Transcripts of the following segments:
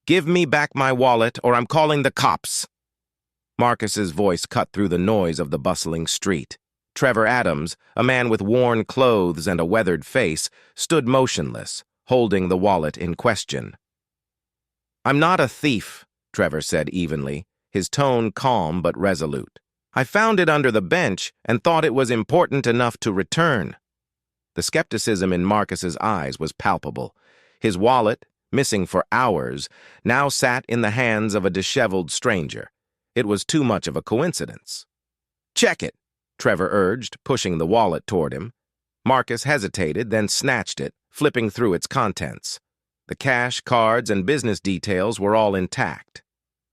Give me back my wallet or I'm calling the cops. Marcus's voice cut through the noise of the bustling street. Trevor Adams, a man with worn clothes and a weathered face, stood motionless, holding the wallet in question. I'm not a thief, Trevor said evenly, his tone calm but resolute. I found it under the bench and thought it was important enough to return. The skepticism in Marcus's eyes was palpable. His wallet, missing for hours, now sat in the hands of a disheveled stranger. It was too much of a coincidence. Check it, Trevor urged, pushing the wallet toward him. Marcus hesitated, then snatched it, flipping through its contents. The cash, cards, and business details were all intact.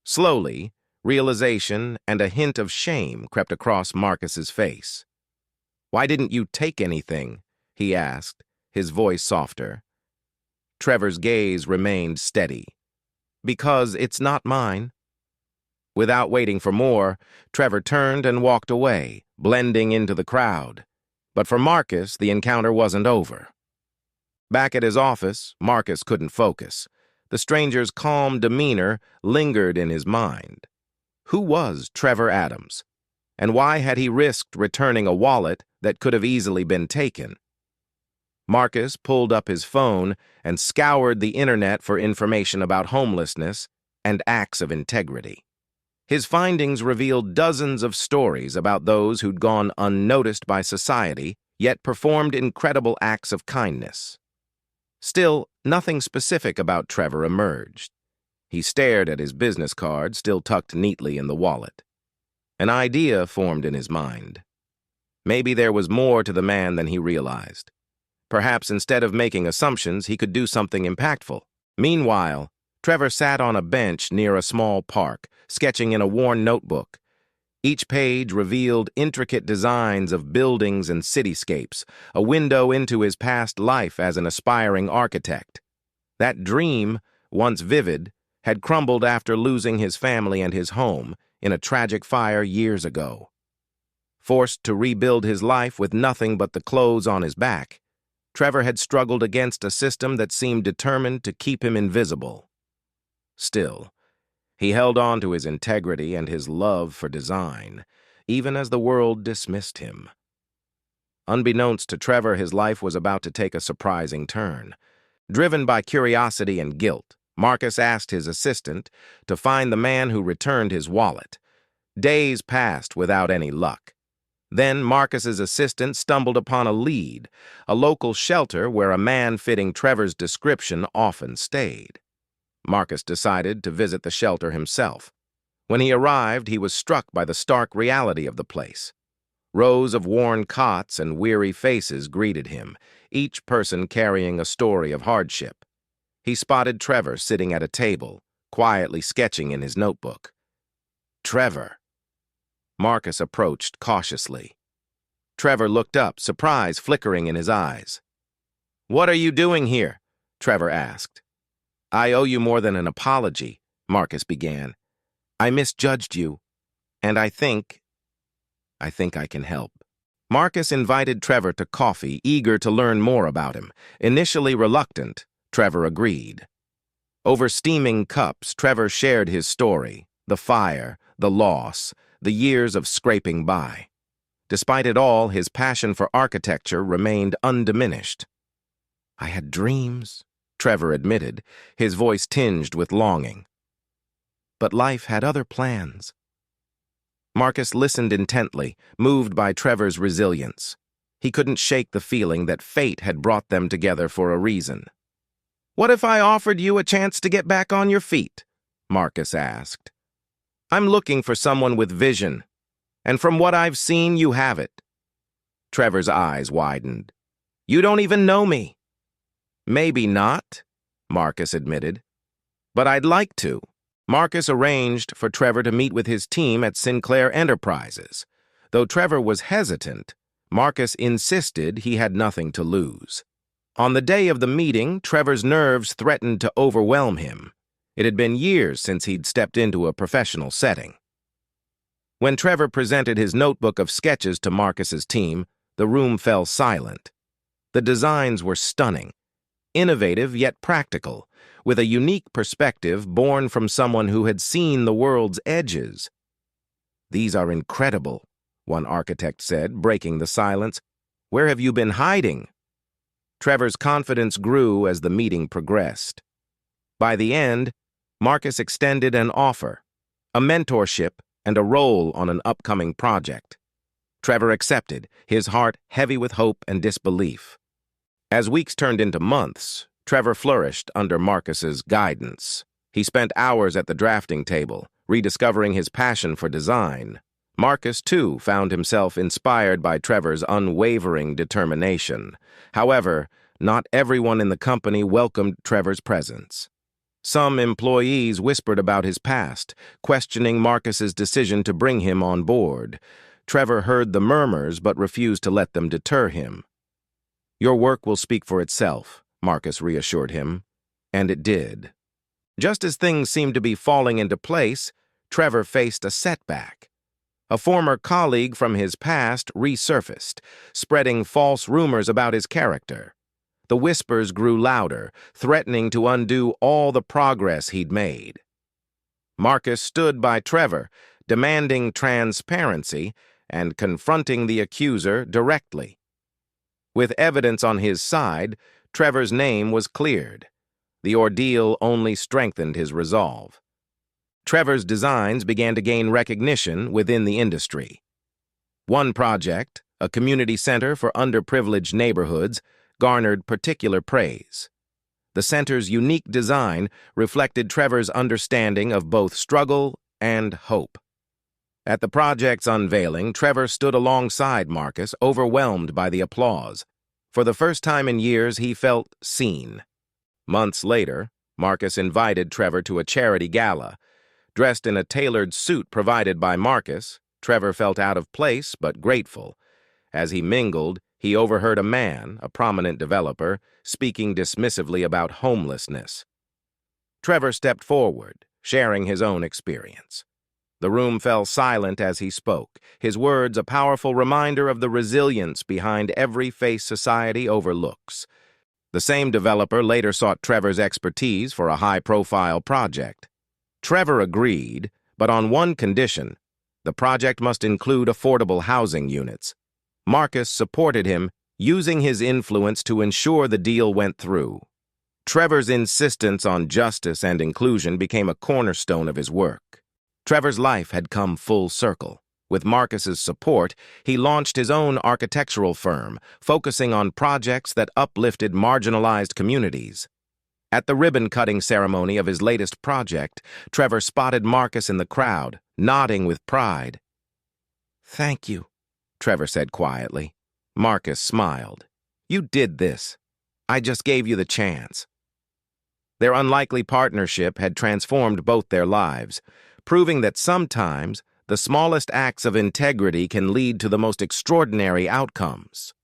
Slowly, realization and a hint of shame crept across Marcus's face. Why didn't you take anything? He asked, his voice softer. Trevor's gaze remained steady. Because it's not mine. Without waiting for more, Trevor turned and walked away, blending into the crowd. But for Marcus, the encounter wasn't over. Back at his office, Marcus couldn't focus. The stranger's calm demeanor lingered in his mind. Who was Trevor Adams? And why had he risked returning a wallet that could have easily been taken? Marcus pulled up his phone and scoured the internet for information about homelessness and acts of integrity. His findings revealed dozens of stories about those who'd gone unnoticed by society, yet performed incredible acts of kindness. Still, nothing specific about Trevor emerged. He stared at his business card, still tucked neatly in the wallet. An idea formed in his mind. Maybe there was more to the man than he realized. Perhaps instead of making assumptions, he could do something impactful. Meanwhile, Trevor sat on a bench near a small park, sketching in a worn notebook. Each page revealed intricate designs of buildings and cityscapes, a window into his past life as an aspiring architect. That dream, once vivid, had crumbled after losing his family and his home in a tragic fire years ago. Forced to rebuild his life with nothing but the clothes on his back, Trevor had struggled against a system that seemed determined to keep him invisible. Still, he held on to his integrity and his love for design, even as the world dismissed him. Unbeknownst to Trevor, his life was about to take a surprising turn. Driven by curiosity and guilt, Marcus asked his assistant to find the man who returned his wallet. Days passed without any luck. Then Marcus's assistant stumbled upon a lead, a local shelter where a man fitting Trevor's description often stayed. Marcus decided to visit the shelter himself. When he arrived, he was struck by the stark reality of the place. Rows of worn cots and weary faces greeted him, each person carrying a story of hardship. He spotted Trevor sitting at a table, quietly sketching in his notebook. Trevor. Marcus approached cautiously. Trevor looked up, surprise flickering in his eyes. "What are you doing here?" Trevor asked. "I owe you more than an apology," Marcus began. "I misjudged you, and I think I can help." Marcus invited Trevor to coffee, eager to learn more about him. Initially reluctant, Trevor agreed. Over steaming cups, Trevor shared his story, the fire, the loss, the years of scraping by. Despite it all, his passion for architecture remained undiminished. "I had dreams," Trevor admitted, his voice tinged with longing. "But life had other plans." Marcus listened intently, moved by Trevor's resilience. He couldn't shake the feeling that fate had brought them together for a reason. "What if I offered you a chance to get back on your feet?" Marcus asked. "I'm looking for someone with vision, and from what I've seen, you have it." Trevor's eyes widened. "You don't even know me." "Maybe not," Marcus admitted, "but I'd like to." Marcus arranged for Trevor to meet with his team at Sinclair Enterprises. Though Trevor was hesitant, Marcus insisted he had nothing to lose. On the day of the meeting, Trevor's nerves threatened to overwhelm him. It had been years since he'd stepped into a professional setting. When Trevor presented his notebook of sketches to Marcus's team, the room fell silent. The designs were stunning, innovative yet practical, with a unique perspective born from someone who had seen the world's edges. "These are incredible," one architect said, breaking the silence. "Where have you been hiding?" Trevor's confidence grew as the meeting progressed. By the end, Marcus extended an offer, a mentorship, and a role on an upcoming project. Trevor accepted, his heart heavy with hope and disbelief. As weeks turned into months, Trevor flourished under Marcus's guidance. He spent hours at the drafting table, rediscovering his passion for design. Marcus, too, found himself inspired by Trevor's unwavering determination. However, not everyone in the company welcomed Trevor's presence. Some employees whispered about his past, questioning Marcus's decision to bring him on board. Trevor heard the murmurs but refused to let them deter him. "Your work will speak for itself," Marcus reassured him, and it did. Just as things seemed to be falling into place, Trevor faced a setback. A former colleague from his past resurfaced, spreading false rumors about his character. The whispers grew louder, threatening to undo all the progress he'd made. Marcus stood by Trevor, demanding transparency and confronting the accuser directly. With evidence on his side, Trevor's name was cleared. The ordeal only strengthened his resolve. Trevor's designs began to gain recognition within the industry. One project, a community center for underprivileged neighborhoods, garnered particular praise. The center's unique design reflected Trevor's understanding of both struggle and hope. At the project's unveiling, Trevor stood alongside Marcus, overwhelmed by the applause. For the first time in years, he felt seen. Months later, Marcus invited Trevor to a charity gala. Dressed in a tailored suit provided by Marcus, Trevor felt out of place but grateful. As he mingled, he overheard a man, a prominent developer, speaking dismissively about homelessness. Trevor stepped forward, sharing his own experience. The room fell silent as he spoke, his words a powerful reminder of the resilience behind every face society overlooks. The same developer later sought Trevor's expertise for a high-profile project. Trevor agreed, but on one condition: the project must include affordable housing units. Marcus supported him, using his influence to ensure the deal went through. Trevor's insistence on justice and inclusion became a cornerstone of his work. Trevor's life had come full circle. With Marcus's support, he launched his own architectural firm, focusing on projects that uplifted marginalized communities. At the ribbon-cutting ceremony of his latest project, Trevor spotted Marcus in the crowd, nodding with pride. "Thank you," Trevor said quietly. Marcus smiled. "You did this. I just gave you the chance." Their unlikely partnership had transformed both their lives, proving that sometimes the smallest acts of integrity can lead to the most extraordinary outcomes.